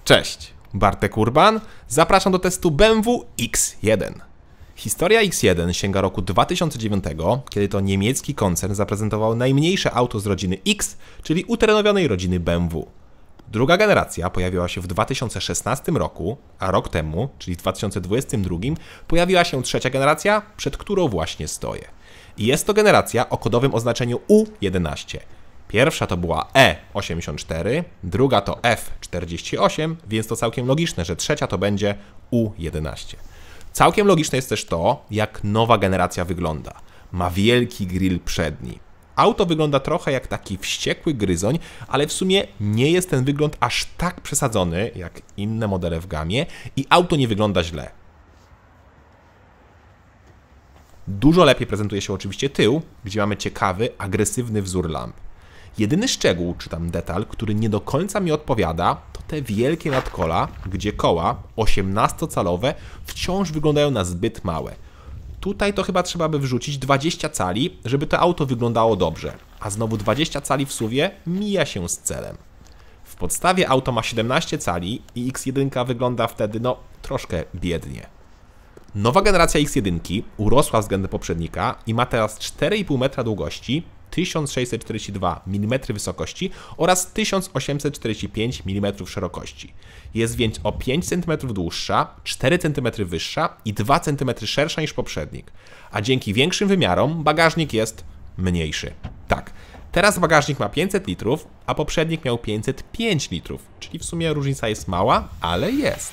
Cześć, Bartek Urban. Zapraszam do testu BMW X1. Historia X1 sięga roku 2009, kiedy to niemiecki koncern zaprezentował najmniejsze auto z rodziny X, czyli uterenowionej rodziny BMW. Druga generacja pojawiła się w 2016 roku, a rok temu, czyli w 2022, pojawiła się trzecia generacja, przed którą właśnie stoję. I jest to generacja o kodowym oznaczeniu U11. Pierwsza to była E84, druga to F48, więc to całkiem logiczne, że trzecia to będzie U11. Całkiem logiczne jest też to, jak nowa generacja wygląda. Ma wielki grill przedni. Auto wygląda trochę jak taki wściekły gryzoń, ale w sumie nie jest ten wygląd aż tak przesadzony jak inne modele w gamie i auto nie wygląda źle. Dużo lepiej prezentuje się oczywiście tył, gdzie mamy ciekawy, agresywny wzór lamp. Jedyny szczegół, czy tam detal, który nie do końca mi odpowiada, to te wielkie nadkola, gdzie koła 18-calowe wciąż wyglądają na zbyt małe. Tutaj to chyba trzeba by wrzucić 20 cali, żeby to auto wyglądało dobrze, a znowu 20 cali w SUV-ie mija się z celem. W podstawie auto ma 17 cali i X1 wygląda wtedy troszkę biednie. Nowa generacja X1 urosła względem poprzednika i ma teraz 4,5 metra długości, 1642 mm wysokości oraz 1845 mm szerokości. Jest więc o 5 cm dłuższa, 4 cm wyższa i 2 cm szersza niż poprzednik. A dzięki większym wymiarom bagażnik jest mniejszy. Tak, teraz bagażnik ma 500 litrów, a poprzednik miał 505 litrów, czyli w sumie różnica jest mała, ale jest.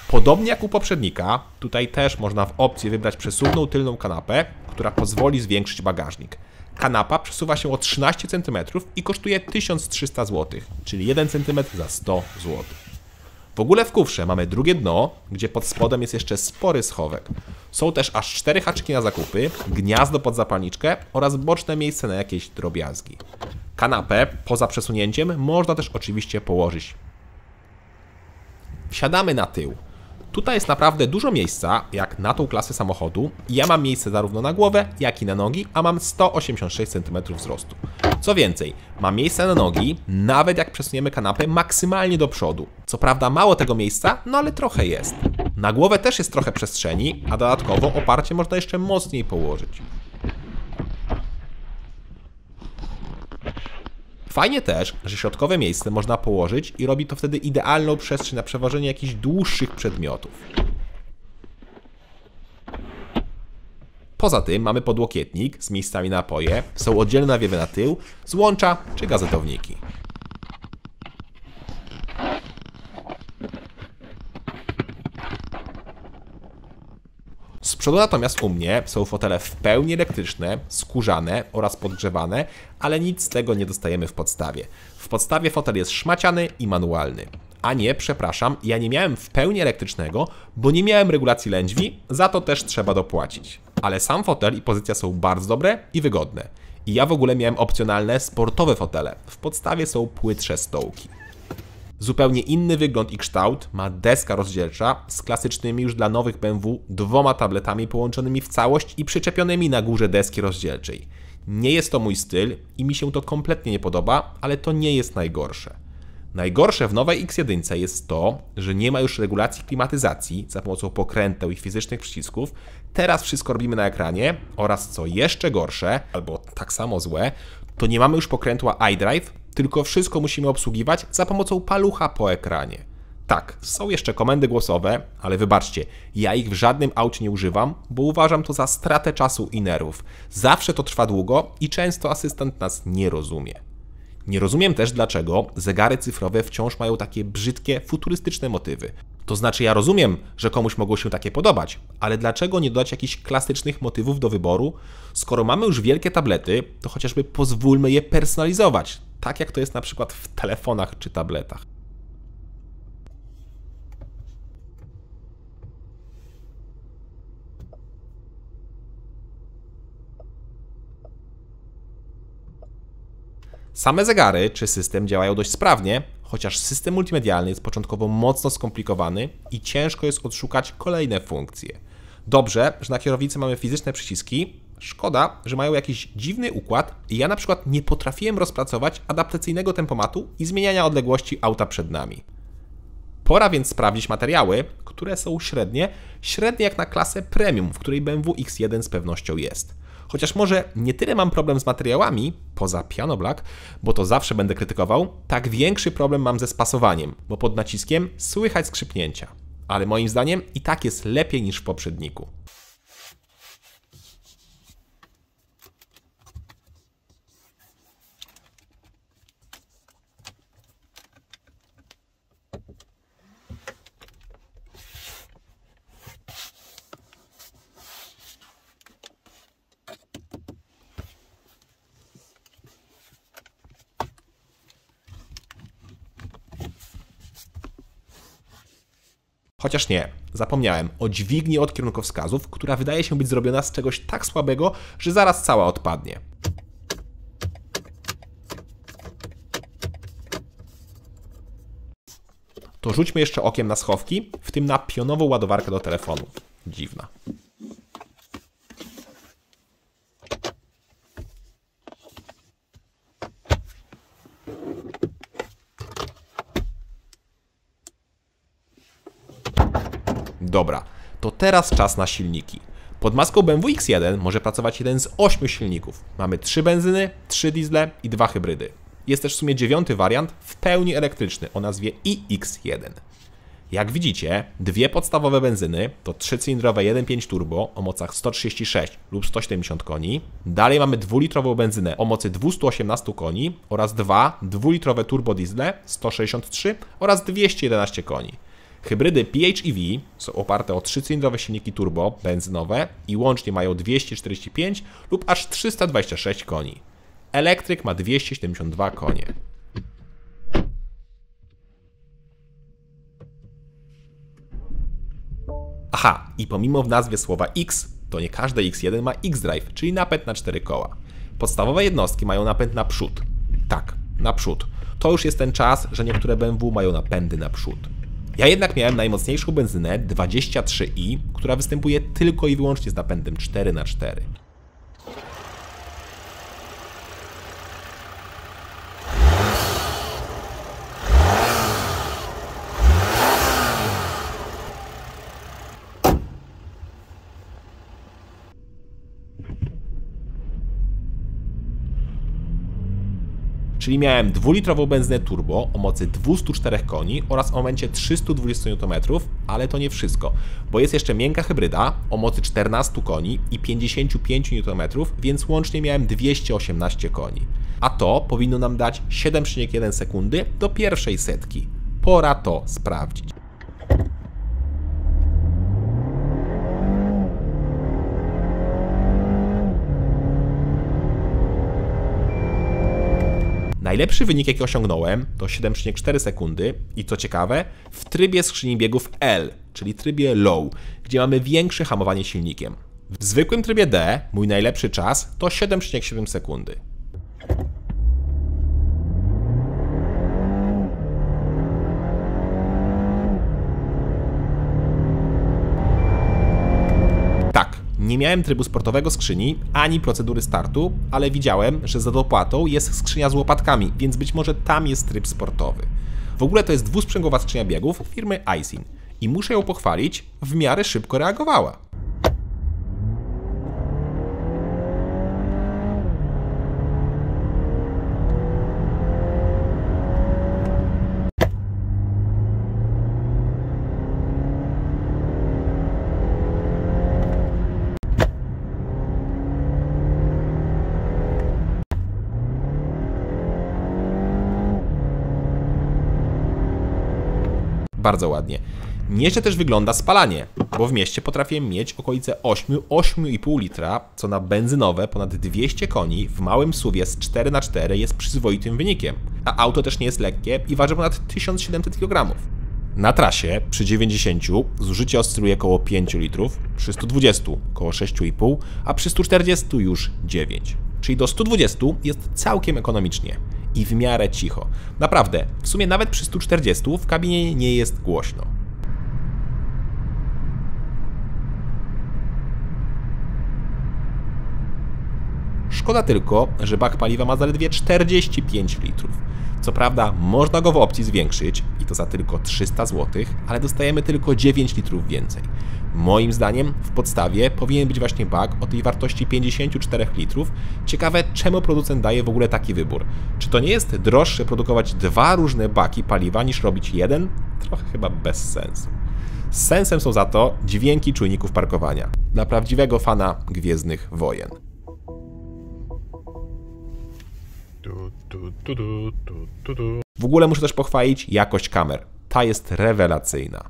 Podobnie jak u poprzednika, tutaj też można w opcji wybrać przesuwną tylną kanapę, która pozwoli zwiększyć bagażnik. Kanapa przesuwa się o 13 cm i kosztuje 1300 zł, czyli 1 cm za 100 zł. W ogóle w kufrze mamy drugie dno, gdzie pod spodem jest jeszcze spory schowek. Są też aż 4 haczyki na zakupy, gniazdo pod zapalniczkę oraz boczne miejsce na jakieś drobiazgi. Kanapę poza przesunięciem można też oczywiście położyć. Wsiadamy na tył. Tutaj jest naprawdę dużo miejsca, jak na tą klasę samochodu. Ja mam miejsce zarówno na głowę, jak i na nogi, a mam 186 cm wzrostu. Co więcej, mam miejsce na nogi, nawet jak przesuniemy kanapę maksymalnie do przodu. Co prawda mało tego miejsca, ale trochę jest. Na głowę też jest trochę przestrzeni, a dodatkowo oparcie można jeszcze mocniej położyć. Fajnie też, że środkowe miejsce można położyć i robi to wtedy idealną przestrzeń na przewożenie jakichś dłuższych przedmiotów. Poza tym mamy podłokietnik z miejscami na napoje, są oddzielne nawiewy na tył, złącza czy gazetowniki. Z przodu natomiast u mnie są fotele w pełni elektryczne, skórzane oraz podgrzewane, ale nic z tego nie dostajemy w podstawie. W podstawie fotel jest szmaciany i manualny. A nie, przepraszam, ja nie miałem w pełni elektrycznego, bo nie miałem regulacji lędźwi, za to też trzeba dopłacić. Ale sam fotel i pozycja są bardzo dobre i wygodne. I ja w ogóle miałem opcjonalne sportowe fotele. W podstawie są płytsze stołki. Zupełnie inny wygląd i kształt ma deska rozdzielcza z klasycznymi już dla nowych BMW 2 tabletami połączonymi w całość i przyczepionymi na górze deski rozdzielczej. Nie jest to mój styl i mi się to kompletnie nie podoba, ale to nie jest najgorsze. Najgorsze w nowej X1 jest to, że nie ma już regulacji klimatyzacji za pomocą pokręteł i fizycznych przycisków. Teraz wszystko robimy na ekranie oraz co jeszcze gorsze, albo tak samo złe, to nie mamy już pokrętła iDrive, tylko wszystko musimy obsługiwać za pomocą palucha po ekranie. Tak, są jeszcze komendy głosowe, ale wybaczcie, ja ich w żadnym aucie nie używam, bo uważam to za stratę czasu i nerwów. Zawsze to trwa długo i często asystent nas nie rozumie. Nie rozumiem też, dlaczego zegary cyfrowe wciąż mają takie brzydkie, futurystyczne motywy. To znaczy ja rozumiem, że komuś mogło się takie podobać, ale dlaczego nie dodać jakichś klasycznych motywów do wyboru? Skoro mamy już wielkie tablety, to chociażby pozwólmy je personalizować, tak jak to jest na przykład w telefonach czy tabletach. Same zegary czy system działają dość sprawnie, chociaż system multimedialny jest początkowo mocno skomplikowany i ciężko jest odszukać kolejne funkcje. Dobrze, że na kierownicy mamy fizyczne przyciski. Szkoda, że mają jakiś dziwny układ i ja na przykład nie potrafiłem rozpracować adaptacyjnego tempomatu i zmieniania odległości auta przed nami. Pora więc sprawdzić materiały, które są średnie jak na klasę premium, w której BMW X1 z pewnością jest. Chociaż może nie tyle mam problem z materiałami, poza Piano Black, bo to zawsze będę krytykował, tak większy problem mam ze spasowaniem, bo pod naciskiem słychać skrzypnięcia. Ale moim zdaniem i tak jest lepiej niż w poprzedniku. Chociaż nie, zapomniałem o dźwigni od kierunkowskazów, która wydaje się być zrobiona z czegoś tak słabego, że zaraz cała odpadnie. To rzućmy jeszcze okiem na schowki, w tym na pionową ładowarkę do telefonu. Dziwna. Dobra, to teraz czas na silniki. Pod maską BMW X1 może pracować jeden z 8 silników. Mamy 3 benzyny, 3 diesle i 2 hybrydy. Jest też w sumie 9. wariant, w pełni elektryczny, o nazwie iX1. Jak widzicie, dwie podstawowe benzyny to 3-cylindrowe 1.5 turbo o mocach 136 lub 170 koni. Dalej mamy 2-litrową benzynę o mocy 218 koni oraz dwa 2-litrowe turbo diesle 163 oraz 211 koni. Hybrydy PHEV są oparte o 3-cylindrowe silniki turbo benzynowe i łącznie mają 245 lub aż 326 koni. Elektryk ma 272 konie. Aha, i pomimo w nazwie słowa X, to nie każde X1 ma X-Drive, czyli napęd na 4 koła. Podstawowe jednostki mają napęd na przód. Tak, na przód. To już jest ten czas, że niektóre BMW mają napędy na przód. Ja jednak miałem najmocniejszą benzynę 23i, która występuje tylko i wyłącznie z napędem 4x4. Czyli miałem 2-litrową benzynę turbo o mocy 204 koni oraz o momencie 320 Nm, ale to nie wszystko, bo jest jeszcze miękka hybryda o mocy 14 koni i 55 Nm, więc łącznie miałem 218 koni. A to powinno nam dać 7,1 sekundy do pierwszej setki. Pora to sprawdzić. Najlepszy wynik, jaki osiągnąłem, to 7,4 sekundy i co ciekawe, w trybie skrzyni biegów L, czyli trybie low, gdzie mamy większe hamowanie silnikiem. W zwykłym trybie D mój najlepszy czas to 7,7 sekundy. Nie miałem trybu sportowego skrzyni, ani procedury startu, ale widziałem, że za dopłatą jest skrzynia z łopatkami, więc być może tam jest tryb sportowy. W ogóle to jest dwusprzęgowa skrzynia biegów firmy Aisin i muszę ją pochwalić, w miarę szybko reagowała. Bardzo ładnie. Nieźle też wygląda spalanie, bo w mieście potrafię mieć okolice 8,5 litra, co na benzynowe ponad 200 koni w małym SUV-ie z 4x4 jest przyzwoitym wynikiem. A auto też nie jest lekkie i waży ponad 1700 kg. Na trasie przy 90 zużycie oscyluje około 5 litrów, przy 120 około 6,5, a przy 140 już 9. Czyli do 120 jest całkiem ekonomicznie. I w miarę cicho. Naprawdę, w sumie nawet przy 140 w kabinie nie jest głośno. Szkoda tylko, że bak paliwa ma zaledwie 45 litrów. Co prawda można go w opcji zwiększyć i to za tylko 300 zł, ale dostajemy tylko 9 litrów więcej. Moim zdaniem w podstawie powinien być właśnie bak o tej wartości 54 litrów. Ciekawe, czemu producent daje w ogóle taki wybór. Czy to nie jest droższe produkować dwa różne baki paliwa niż robić jeden? Trochę chyba bez sensu. Z sensem są za to dźwięki czujników parkowania. Dla prawdziwego fana Gwiezdnych Wojen. W ogóle muszę też pochwalić jakość kamer. Ta jest rewelacyjna.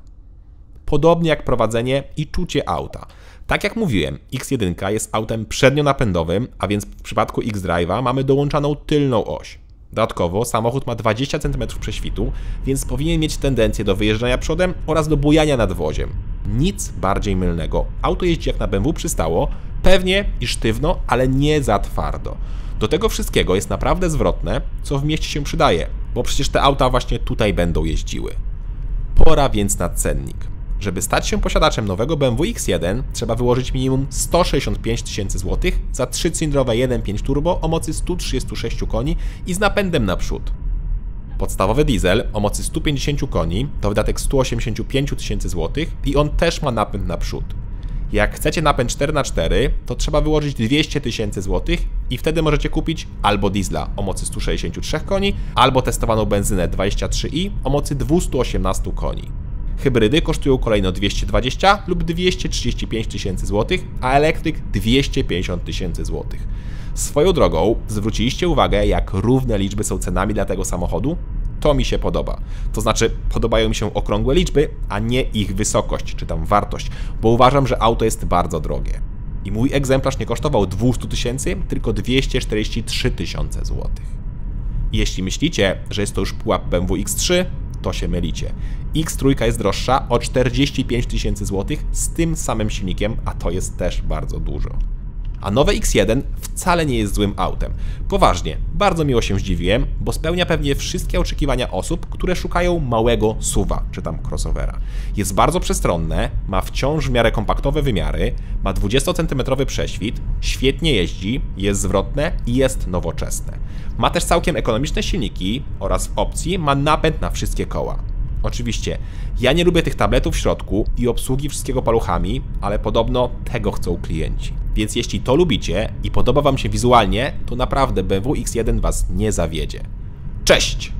Podobnie jak prowadzenie i czucie auta. Tak jak mówiłem, X1 jest autem przednionapędowym, a więc w przypadku X-Drive'a mamy dołączaną tylną oś. Dodatkowo samochód ma 20 cm prześwitu, więc powinien mieć tendencję do wyjeżdżania przodem oraz do bujania nadwoziem. Nic bardziej mylnego. Auto jeździ jak na BMW przystało, pewnie i sztywno, ale nie za twardo. Do tego wszystkiego jest naprawdę zwrotne, co w mieście się przydaje, bo przecież te auta właśnie tutaj będą jeździły. Pora więc na cennik. Żeby stać się posiadaczem nowego BMW X1, trzeba wyłożyć minimum 165 tysięcy złotych za 3-cylindrowe 1.5 turbo o mocy 136 koni i z napędem naprzód. Podstawowy diesel o mocy 150 koni to wydatek 185 tysięcy złotych i on też ma napęd naprzód. Jak chcecie napęd 4x4, to trzeba wyłożyć 200 tysięcy złotych i wtedy możecie kupić albo diesla o mocy 163 koni, albo testowaną benzynę 23i o mocy 218 koni. Hybrydy kosztują kolejno 220 lub 235 tysięcy złotych, a elektryk 250 tysięcy złotych. Swoją drogą, zwróciliście uwagę, jak równe liczby są cenami dla tego samochodu? To mi się podoba. To znaczy, podobają mi się okrągłe liczby, a nie ich wysokość, czy tam wartość, bo uważam, że auto jest bardzo drogie. I mój egzemplarz nie kosztował 200 tysięcy, tylko 243 tysiące złotych. Jeśli myślicie, że jest to już pułap BMW X3, to się mylicie. X3 jest droższa o 45 tysięcy złotych z tym samym silnikiem, a to jest też bardzo dużo. A nowe X1 wcale nie jest złym autem. Poważnie, bardzo miło się zdziwiłem, bo spełnia pewnie wszystkie oczekiwania osób, które szukają małego SUV-a, czy tam crossovera. Jest bardzo przestronne, ma wciąż w miarę kompaktowe wymiary, ma 20-centymetrowy prześwit, świetnie jeździ, jest zwrotne i jest nowoczesne. Ma też całkiem ekonomiczne silniki oraz w opcji ma napęd na wszystkie koła. Oczywiście, ja nie lubię tych tabletów w środku i obsługi wszystkiego paluchami, ale podobno tego chcą klienci. Więc jeśli to lubicie i podoba Wam się wizualnie, to naprawdę BMW X1 Was nie zawiedzie. Cześć!